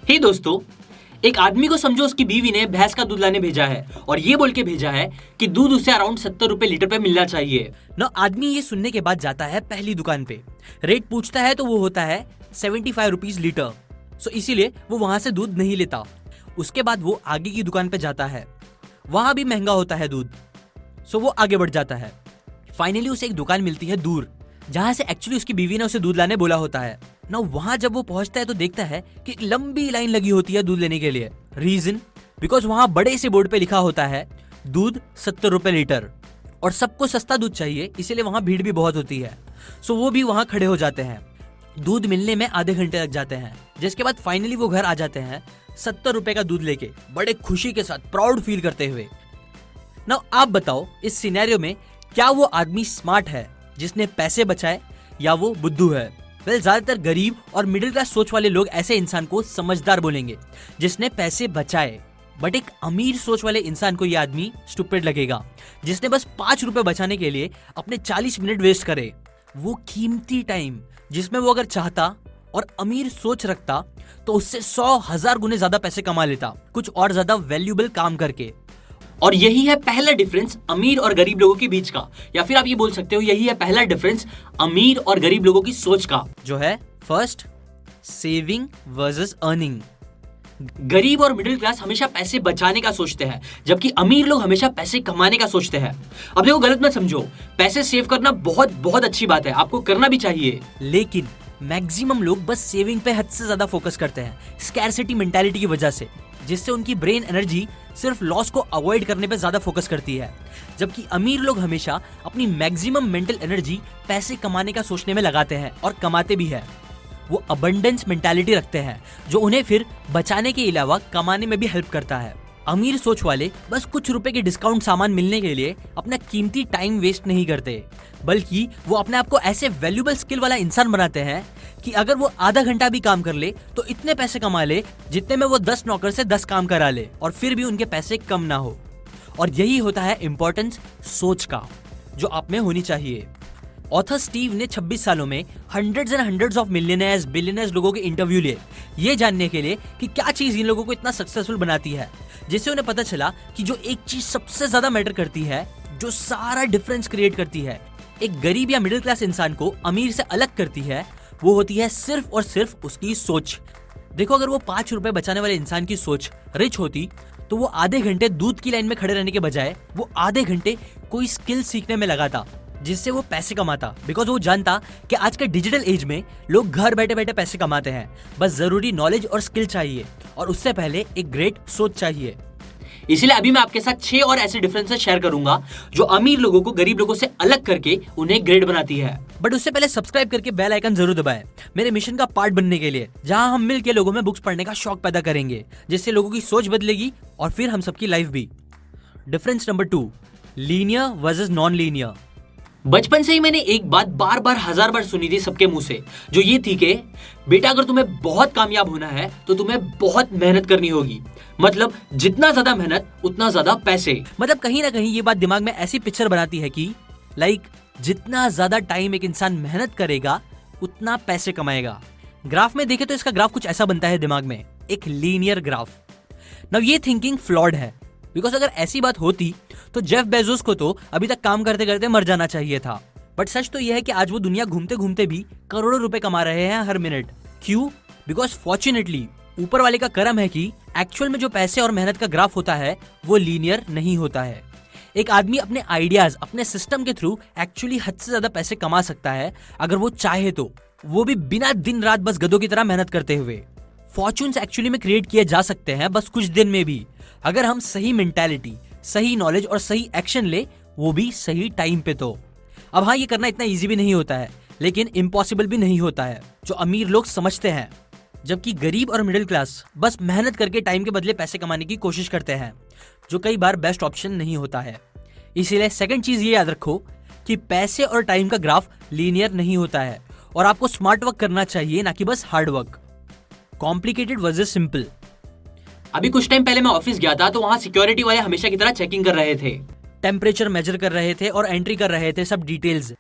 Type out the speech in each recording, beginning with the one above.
हे दोस्तों, एक आदमी को समझो उसकी बीवी ने भैंस का दूध लाने भेजा है और ये बोल के भेजा है कि दूध उसे अराउंड 70 रुपए लीटर पे मिलना चाहिए ना। आदमी ये सुनने के बाद जाता है पहली दुकान पे, रेट पूछता है तो वो होता है 75 रुपीज लीटर। सो इसीलिए वो वहां से दूध नहीं लेता। उसके बाद वो आगे की दुकान पे जाता है, वहां भी महंगा होता है दूध। सो वो आगे बढ़ जाता है। फाइनली उसे एक दुकान मिलती है दूर, जहां से एक्चुअली उसकी बीवी ने उसे दूध लाने बोला होता है ना। वहां जब वो पहुंचता है तो देखता है कि एक लंबी लाइन लगी होती है दूध लेने के लिए। रीजन बिकॉज वहां बड़े से बोर्ड पे लिखा होता है दूध 70 रुपए लीटर और सबको सस्ता दूध चाहिए, इसीलिए वहां भीड़ भी बहुत होती है। सो वो भी वहां खड़े हो जाते हैं। दूध मिलने में आधे घंटे लग जाते हैं, जिसके बाद फाइनली वो घर आ जाते हैं 70 रुपए का दूध लेके, बड़े खुशी के साथ, प्राउड फील करते हुए। ना आप बताओ इस सिनेरियो में क्या वो आदमी स्मार्ट है जिसने पैसे बचाए, या वो बुद्धू है? वेल, ज्यादातर गरीब और मिडिल क्लास सोच वाले लोग ऐसे इंसान को समझदार बोलेंगे जिसने पैसे बचाए। बट एक अमीर सोच वाले इंसान को यह आदमी स्टूपिड लगेगा जिसने बस 5 रुपए बचाने के लिए अपने 40 मिनट वेस्ट करे। वो कीमती टाइम जिसमें वो अगर चाहता और अमीर सोच रखता तो उससे 100,000 गुने ज्यादा पैसे कमा लेता, कुछ और ज्यादा वैल्यूएबल काम करके। और यही है पहला डिफरेंस अमीर और गरीब लोगों के बीच का, या फिर आप ये बोल सकते हो यही है पहला डिफरेंस अमीर और गरीब लोगों की सोच का, जो है फर्स्ट सेविंग वर्सेस अर्निंग। गरीब और मिडिल क्लास हमेशा पैसे बचाने का सोचते हैं, जबकि अमीर लोग हमेशा पैसे कमाने का सोचते हैं। अब देखो, गलत मत समझो, पैसे सेव करना बहुत बहुत अच्छी बात है, आपको करना भी चाहिए। लेकिन मैक्सिमम लोग बस सेविंग पे हद से ज्यादा फोकस करते हैं स्कैरसिटी मेंटालिटी की वजह से, जिससे उनकी ब्रेन एनर्जी सिर्फ लॉस को अवॉइड करने पे ज्यादा फोकस करती है। जबकि अमीर लोग हमेशा अपनी मैक्सिमम मेंटल एनर्जी पैसे कमाने का सोचने में लगाते हैं और कमाते भी है। वो अबंडेंस मेंटालिटी रखते हैं जो उन्हें फिर बचाने के अलावा कमाने में भी हेल्प करता है। अमीर सोच वाले बस कुछ रुपए के डिस्काउंट सामान मिलने के लिए अपना कीमती टाइम वेस्ट नहीं करते, बल्कि वो अपने आप को ऐसे वैल्यूएबल स्किल वाला इंसान बनाते हैं कि अगर वो आधा घंटा भी काम कर ले तो इतने पैसे कमा ले जितने में वो 10 नौकर से 10 काम करा ले, और फिर भी उनके पैसे कम ना हो। और यही होता है इंपॉर्टेंस सोच का, जो आप में होनी चाहिए। ऑथर स्टीव ने 26 सालों में hundreds and hundreds of millionaires, billionaires लोगों के इंटरव्यू लिए, ये जानने के लिए कि क्या चीज इन लोगों को इतना सक्सेसफुल बनाती है, जिससे उन्हें पता चला कि जो एक चीज सबसे ज्यादा मैटर करती है, जो सारा डिफरेंस क्रिएट करती है, एक गरीब या मिडिल क्लास इंसान को अमीर से अलग करती है, वो होती है सिर्फ और सिर्फ उसकी सोच। देखो, अगर वो 5 रुपए बचाने वाले इंसान की सोच रिच होती तो वो आधे घंटे दूध की लाइन में खड़े रहने के बजाय वो आधे घंटे कोई स्किल सीखने में लगाता, जिससे वो पैसे कमाता। बिकॉज वो जानता कि आज के डिजिटल एज में लोग घर बैठे बैठे पैसे कमाते हैं, बस जरूरी नॉलेज और स्किल चाहिए, और उससे पहले एक ग्रेट सोच चाहिए। इसलिए अभी मैं आपके साथ 6 और ऐसे डिफरेंसेस शेयर करूंगा जो अमीर लोगों को गरीब लोगों से अलग करके उन्हें ग्रेट बनाती है। बट उससे पहले सब्सक्राइब करके बेल आइकन जरूर दबाएं मेरे मिशन का पार्ट बनने के लिए, जहां हम मिलकर लोगों में बुक्स पढ़ने का शौक पैदा करेंगे, जिससे लोगों की सोच बदलेगी और फिर हम सबकी लाइफ भी। Difference number 2, linear versus non linear. बचपन से ही मैंने एक बात बार बार 1000 बार सुनी थी सबके मुंह से, जो ये थी कि बेटा अगर तुम्हें बहुत कामयाब होना है तो तुम्हें बहुत मेहनत करनी होगी। मतलब जितना ज्यादा मेहनत उतना ज्यादा पैसे। मतलब कहीं ना कहीं ये बात दिमाग में ऐसी पिक्चर बनाती है कि जितना ज्यादा टाइम एक इंसान मेहनत करेगा उतना पैसे कमाएगा। ग्राफ में देखे तो इसका ग्राफ कुछ ऐसा बनता है दिमाग में, एक लीनियर ग्राफ। नाउ ये थिंकिंग फ्लॉड है, बिकॉज अगर ऐसी बात होती तो जेफ बेजोस को तो अभी तक काम करते करते मर जाना चाहिए था। बट सच तो यह है कि आज वो दुनिया घूमते घूमते भी करोड़ों रुपए कमा रहे हैं हर मिनट। क्यों? बिकॉज फॉर्चुनेटली ऊपर वाले का करम है कि एक्चुअल में जो पैसे और मेहनत का ग्राफ होता है वो लीनियर नहीं होता है। एक आदमी अपने आइडियाज, अपने सिस्टम के थ्रू एक्चुअली हद से ज्यादा पैसे कमा सकता है अगर वो चाहे तो, वो भी बिना दिन रात बस गधों की तरह मेहनत करते हुए। फॉर्चून्स एक्चुअली में क्रिएट किए जा सकते हैं बस कुछ दिन में भी, अगर हम सही मेंटालिटी, सही नॉलेज और सही एक्शन ले, वो भी सही टाइम पे तो। अब हाँ, ये करना इतना इजी भी नहीं होता है, लेकिन इम्पॉसिबल भी नहीं होता है, जो अमीर लोग समझते हैं। जबकि गरीब और मिडिल क्लास बस मेहनत करके टाइम के बदले पैसे कमाने की कोशिश करते हैं, जो कई बार बेस्ट ऑप्शन नहीं होता है। इसीलिए सेकंड चीज ये याद रखो कि पैसे और टाइम का ग्राफ लीनियर नहीं होता है, और आपको स्मार्ट वर्क करना चाहिए, ना कि बस hard work. Complicated versus simple. अभी कुछ टाइम पहले मैं ऑफिस गया था तो वहां सिक्योरिटी वाले हमेशा की तरह चेकिंग कर रहे थे, टेम्परेचर मेजर कर रहे थे और एंट्री कर रहे थे सब डिटेल्स,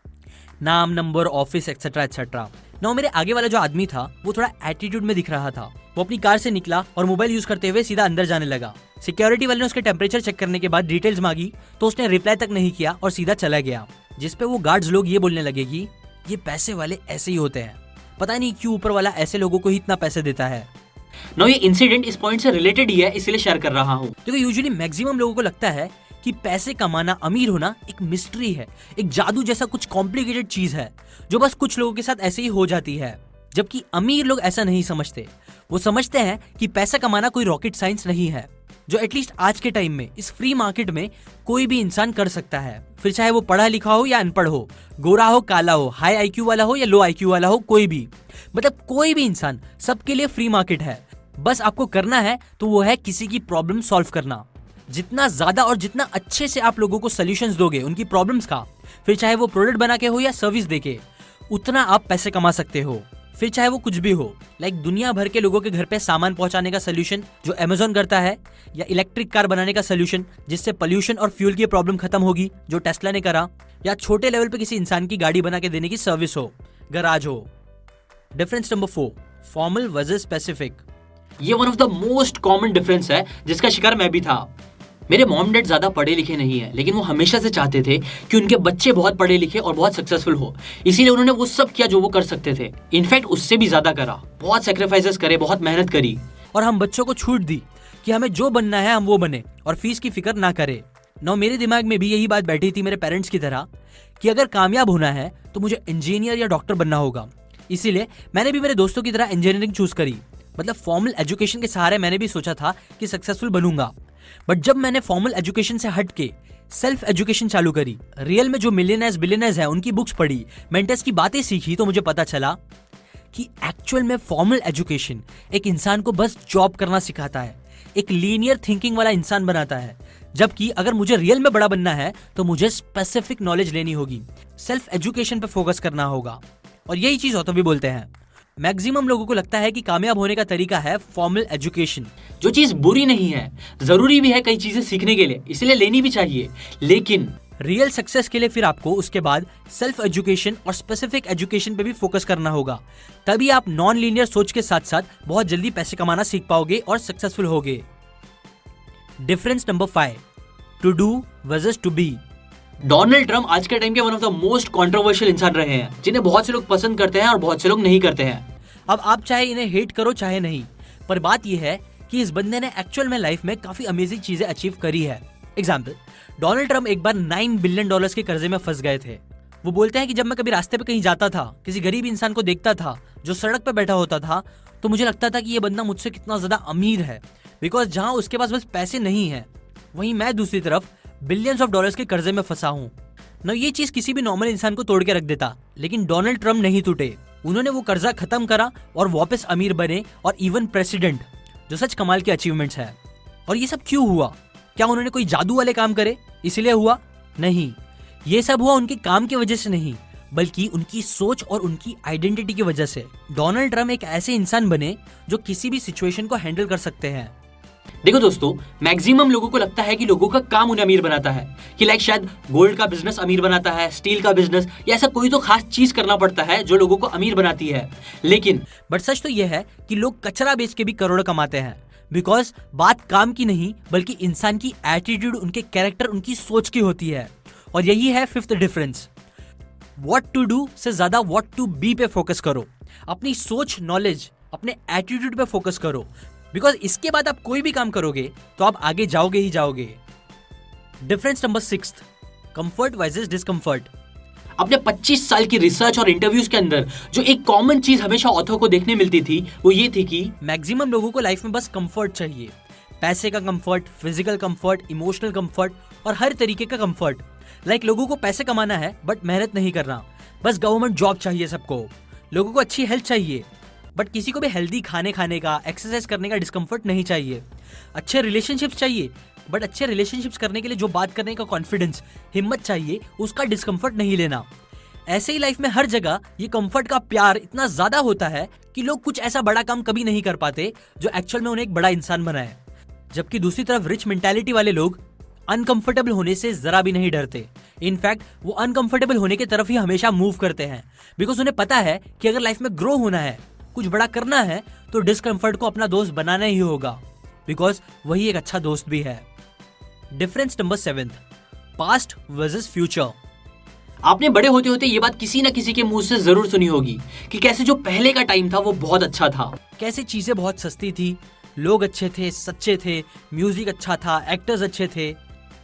नाम, नंबर, ऑफिस एक्सेट्रा एक्सेट्रा। ना मेरे आगे वाला जो आदमी था वो थोड़ा एटीट्यूड में दिख रहा था। वो अपनी कार से निकला और मोबाइल यूज करते हुए सीधा अंदर जाने लगा। सिक्योरिटी वाले ने उसके टेम्परेचर चेक करने के बाद डिटेल्स मांगी तो उसने रिप्लाई तक नहीं किया और सीधा चला गया। जिसपे वो गार्ड्स लोग ये बोलने लगे कि ये पैसे वाले ऐसे ही होते हैं, पता नहीं क्यों ऊपर वाला ऐसे लोगों को ही इतना पैसे देता है। नो ये इंसिडेंट इस पॉइंट से रिलेटेड ही है, इसलिए शेयर कर रहा हूँ। क्योंकि यूजुअली मैक्सिमम लोगों को लगता है कि पैसे कमाना, अमीर होना एक मिस्ट्री है, एक जादू जैसा कुछ कॉम्प्लिकेटेड चीज है जो बस कुछ लोगों के साथ ऐसे ही हो जाती है। जबकि अमीर लोग ऐसा नहीं समझते। वो समझते हैं कि पैसा कमाना कोई रॉकेट साइंस नहीं है, जो एटलीस्ट आज के टाइम में इस फ्री मार्केट में कोई भी इंसान कर सकता है। फिर चाहे वो पढ़ा लिखा हो या अनपढ़ हो, गोरा हो काला हो, हाई आईक्यू वाला हो या लो आईक्यू वाला हो, कोई भी, मतलब कोई भी इंसान, सबके लिए फ्री मार्केट है। बस आपको करना है तो वो है किसी की प्रॉब्लम सॉल्व करना। जितना ज्यादा और जितना अच्छे से आप लोगों को सॉल्यूशंस दोगे उनकी प्रॉब्लम्स का, फिर चाहे वो प्रोडक्ट बना के हो या सर्विस देके, उतना आप पैसे कमा सकते हो। फिर चाहे वो कुछ भी हो, लाइक दुनिया भर के लोगों के घर पे सामान पहुंचाने का सोल्यूशन जो अमेज़न करता है, या इलेक्ट्रिक कार बनाने का सोल्यूशन जिससे पोल्यूशन और फ्यूल की प्रॉब्लम खत्म होगी जो टेस्ला ने करा, या छोटे लेवल पे किसी इंसान की गाड़ी बना के देने की सर्विस हो, गराज हो। Difference number 4, formal versus specific. ये one of the most common difference है जिसका शिकार मैं भी था। मेरे मॉम डैड ज्यादा पढ़े लिखे नहीं है, लेकिन वो हमेशा से चाहते थे कि उनके बच्चे बहुत पढ़े लिखे और बहुत सक्सेसफुल हो। इसीलिए उन्होंने वो सब किया जो वो कर सकते थे। इनफैक्ट उससे भी ज्यादा करा, बहुत सेक्रीफाइसेस करे, बहुत मेहनत करी। और हम बच्चों को छूट दी कि हमें जो बनना है हम वो बने और फीस की फिक्र ना करे। ना मेरे दिमाग में भी यही बात बैठी थी मेरे पेरेंट्स की तरह कि अगर कामयाब होना है तो मुझे इंजीनियर या डॉक्टर बनना होगा। इसीलिए मैंने भी मेरे दोस्तों की तरह इंजीनियरिंग चूज करी। मतलब फॉर्मल एजुकेशन के सहारे मैंने भी सोचा था कि सक्सेसफुल बनूंगा। बट जब मैंने फॉर्मल एजुकेशन से हट के सेल्फ एजुकेशन चालू करी, रियल में जो मिलियनर्स बिलियनर्स हैं उनकी बुक्स पढ़ी, मेंटर्स की बातें सीखी, तो मुझे पता चला कि एक्चुअल में फॉर्मल एजुकेशन एक इंसान को बस जॉब करना सिखाता है, एक लीनियर थिंकिंग वाला इंसान बनाता है। जबकि अगर मुझे रियल में बड़ा बनना है तो मुझे स्पेसिफिक नॉलेज लेनी होगी, सेल्फ एजुकेशन पे फोकस करना होगा। और यही चीज ऑथर भी बोलते हैं। मैक्सिमम लोगों को लगता है कि कामयाब होने का तरीका है फॉर्मल एजुकेशन, जो चीज बुरी नहीं है, जरूरी भी है कई चीजें सीखने के लिए, इसलिए लेनी भी चाहिए। लेकिन रियल सक्सेस के लिए फिर आपको उसके बाद सेल्फ एजुकेशन और स्पेसिफिक एजुकेशन पे भी फोकस करना होगा। तभी आप नॉन लीनियर सोच के साथ साथ बहुत जल्दी पैसे कमाना सीख पाओगे और सक्सेसफुल होगे। Difference number 5, to do versus to be. Donald Trump आज के टाइम के one of the most controversial इंसान रहे हैं, जिन्हें बहुत से लोग पसंद करते हैं और बहुत से लोग नहीं करते हैं। अब आप चाहे इन्हें हेट करो चाहे नहीं, पर बात यह है कि इस बंदे ने एक्चुअल में लाइफ में काफी अमेजिंग चीजें अचीव करी है। एग्जाम्पल, डोनाल्ड ट्रम्प एक बार $9 बिलियन के कर्जे में फंस गए थे। वो बोलते हैं कि जब मैं कभी रास्ते पे कहीं जाता था, किसी गरीब इंसान को देखता था जो सड़क पे बैठा होता था, तो मुझे लगता था कि ये बंदा मुझसे कितना ज्यादा अमीर है, बिकॉज जहां उसके पास बस पैसे नहीं है, वहीं मैं दूसरी तरफ बिलियंस ऑफ डॉलर्स के कर्जे में फंसा हूँ। न ये चीज किसी भी नॉर्मल इंसान को तोड़ के रख देता, लेकिन डोनाल्ड ट्रम्प नहीं टूटे। उन्होंने वो कर्जा खत्म करा और वापस अमीर बने, और इवन प्रेसिडेंट, जो सच कमाल के अचीवमेंट्स है। और ये सब क्यों हुआ? क्या उन्होंने कोई जादू वाले काम करे इसलिए हुआ? नहीं, ये सब हुआ उनके काम की वजह से नहीं, बल्कि उनकी सोच और उनकी आइडेंटिटी की वजह से। डोनाल्ड ट्रम्प एक ऐसे इंसान बने जो किसी भी सिचुएशन को हैंडल कर सकते हैं। देखो दोस्तों, मैक्सिमम लोगों को लगता है कि लोगों का काम उन्हें अमीर बनाता है, कि लाइक शायद गोल्ड का बिजनेस अमीर बनाता है, स्टील का बिजनेस, या ऐसा कोई तो खास चीज करना पड़ता है जो लोगों को अमीर बनाती है। लेकिन बट सच तो यह है कि लोग कचरा बेच के भी करोड़ कमाते हैं, बिकॉज बात काम की नहीं बल्कि इंसान की एटीट्यूड, उनके कैरेक्टर, उनकी सोच की होती है। और यही है 5th difference. What to do से ज्यादा व्हाट टू बी पे फोकस करो। अपनी सोच, नॉलेज, अपने एटीट्यूड पे फोकस करो, बिकॉज इसके बाद आप कोई भी काम करोगे तो आप आगे जाओगे ही जाओगे। Difference number 6, comfort versus discomfort. अपने 25 साल की रिसर्च और इंटरव्यूज के अंदर जो एक कॉमन चीज हमेशा ऑथर को देखने मिलती थी, वो ये थी कि मैक्सिमम लोगों को लाइफ में बस कंफर्ट चाहिए। पैसे का comfort, physical comfort, emotional comfort और हर तरीके का कंफर्ट। लाइक लोगों को पैसे कमाना है बट मेहनत नहीं करना, बस गवर्नमेंट जॉब चाहिए सबको। लोगों को अच्छी हेल्थ चाहिए, बट किसी को भी हेल्दी खाने का, एक्सरसाइज करने का डिस्कम्फर्ट नहीं चाहिए। अच्छे रिलेशनशिप्स चाहिए, बट अच्छे रिलेशनशिप्स करने के लिए जो बात करने का कॉन्फिडेंस, हिम्मत चाहिए, उसका डिस्कम्फर्ट नहीं लेना। ऐसे ही लाइफ में हर जगह ये कंफर्ट का प्यार इतना ज्यादा होता है कि लोग कुछ ऐसा बड़ा काम कभी नहीं कर पाते जो एक्चुअल में उन्हें एक बड़ा इंसान बनाए। जबकि दूसरी तरफ रिच मेंटालिटी वाले लोग अनकंफर्टेबल होने से जरा भी नहीं डरते। इनफैक्ट वो अनकंफर्टेबल होने की तरफ ही हमेशा मूव करते हैं, बिकॉज उन्हें पता है कि अगर लाइफ में ग्रो होना है, कुछ बड़ा करना है, तो डिस्कंफर्ट को अपना दोस्त बनाना ही होगा, बिकॉज वही एक अच्छा दोस्त भी है। Difference number 7, past versus future. आपने बड़े होते होते ये बात किसी ना किसी के मुंह से जरूर सुनी होगी कि कैसे जो पहले का टाइम था वो बहुत अच्छा था, कैसे चीजें बहुत सस्ती थी, लोग अच्छे थे, सच्चे थे, म्यूजिक अच्छा था, एक्टर्स अच्छे थे।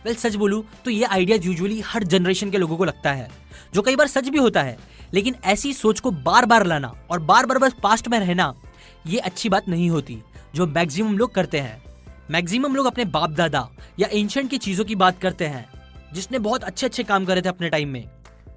वेल, सच बोलूं तो ये आइडियाज यूजुअली हर जनरेशन के लोगों को लगता है, जो कई बार सच भी होता है। लेकिन ऐसी सोच को बार बार लाना और बार बार बस पास्ट में रहना, ये अच्छी बात नहीं होती, जो मैक्सिमम लोग करते हैं। मैक्सिमम लोग अपने बाप दादा या एंशिएंट की चीजों की बात करते हैं, जिसने बहुत अच्छे अच्छे काम करे थे अपने टाइम में।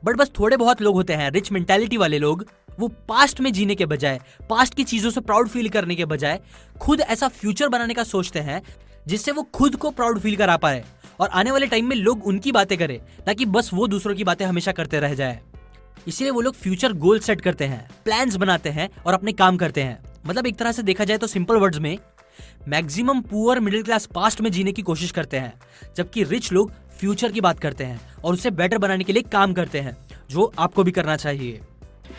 बट बस थोड़े बहुत लोग होते हैं रिच मेंटालिटी वाले लोग, वो पास्ट में जीने के बजाय, पास्ट की चीजों से प्राउड फील करने के बजाय खुद ऐसा फ्यूचर बनाने का सोचते हैं जिससे वो खुद को प्राउड फील करा पाए और आने वाले टाइम में लोग उनकी बातें करें, ताकि बस वो दूसरों की बातें हमेशा करते रह जाए। इसीलिए वो लोग फ्यूचर गोल सेट करते हैं, प्लान्स बनाते हैं और अपने काम करते हैं। मतलब एक तरह से देखा जाए तो सिंपल वर्ड्स में maximum poor middle class past में जीने की कोशिश करते हैं, जबकि रिच लोग फ्यूचर की बात करते हैं और उसे बेटर बनाने के लिए काम करते हैं, जो आपको भी करना चाहिए।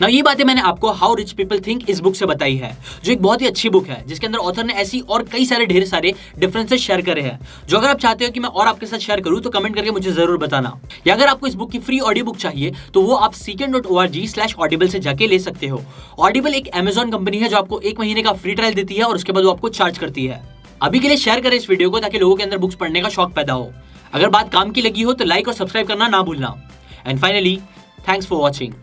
ना ये बातें मैंने आपको हाउ रिच पीपल थिंक इस बुक से बताई है, जो एक बहुत ही अच्छी बुक है, जिसके अंदर ऑथर ने ऐसी और कई सारे ढेर सारे डिफरेंसेस शेयर करे हैं, जो अगर आप चाहते हो कि मैं और आपके साथ शेयर करूं तो कमेंट करके मुझे जरूर बताना। या अगर आपको इस बुक की फ्री ऑडियो बुक चाहिए तो वो आप seekn.org/audible से जाके ले सकते हो। ऑडिबल एक अमेजॉन कंपनी है जो आपको 1 महीने का फ्री ट्रायल देती है और उसके बाद वो आपको चार्ज करती है। अभी के लिए शेयर करें इस वीडियो को, ताकि लोगों के अंदर बुक्स पढ़ने का शौक पैदा हो। अगर बात काम की लगी हो तो लाइक और सब्सक्राइब करना ना भूलना। And finally, thanks for watching.